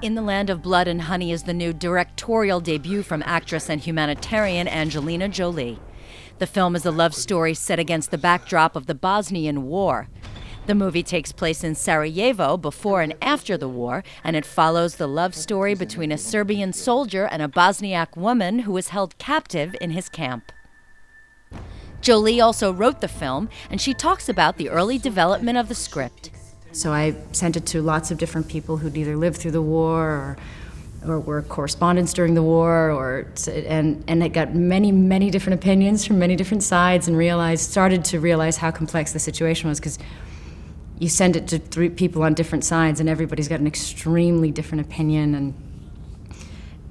In the Land of Blood and Honey is the new directorial debut from actress and humanitarian Angelina Jolie. The film is a love story set against the backdrop of the Bosnian War. The movie takes place in Sarajevo before and after the war, and it follows the love story between a Serbian soldier and a Bosniak woman who was held captive in his camp. Jolie also wrote the film, and she talks about the early development of the script. So I sent it to lots of different people who'd either lived through the war or were correspondents during the war, and it got many different opinions from many different sides, and started to realize how complex the situation was, because you send it to 3 people on different sides and everybody's got an extremely different opinion,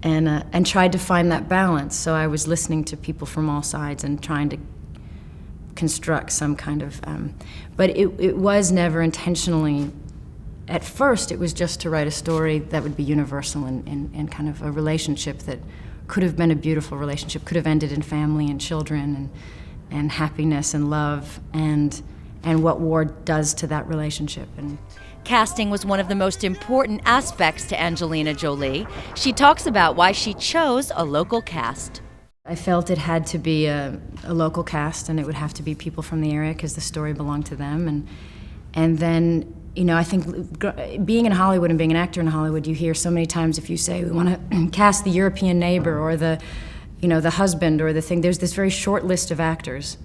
and tried to find that balance. So I was listening to people from all sides and trying to construct some kind of, but it was never intentionally. At first, it was just to write a story that would be universal and kind of a relationship that could have been a beautiful relationship, could have ended in family and children and happiness and love and what war does to that relationship. And casting was one of the most important aspects to Angelina Jolie. She talks about why she chose a local cast. I felt it had to be a local cast, and it would have to be people from the area because the story belonged to them. And then, you know, I think being in Hollywood and being an actor in Hollywood, you hear so many times, if you say we want to cast the European neighbor or the husband or the thing, there's this very short list of actors,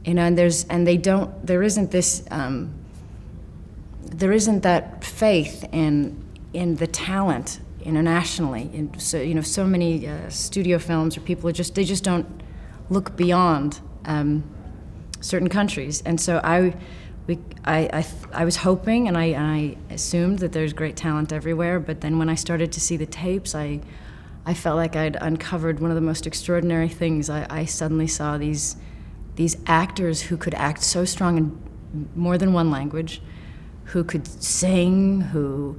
you know, there isn't that faith in the talent internationally. And so, you know, so many studio films or people they just don't look beyond certain countries. And so I was hoping, and I assumed that there's great talent everywhere, but then when I started to see the tapes, I felt like I'd uncovered one of the most extraordinary things. I suddenly saw these actors who could act so strong in more than one language, who could sing, who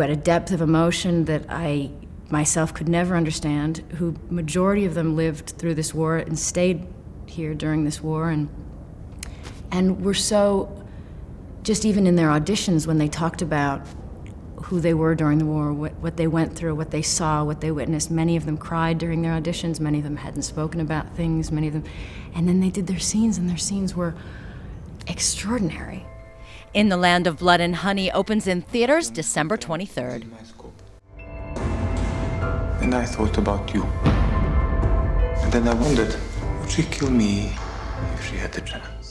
had a depth of emotion that I myself could never understand, who majority of them lived through this war and stayed here during this war, and were so, just even in their auditions when they talked about who they were during the war, what they went through, what they saw, what they witnessed. Many of them cried during their auditions, many of them hadn't spoken about things, many of them, and then they did their scenes, and their scenes were extraordinary. In the Land of Blood and Honey opens in theaters December 23rd. And I thought about you. And then I wondered, would she kill me if she had the chance?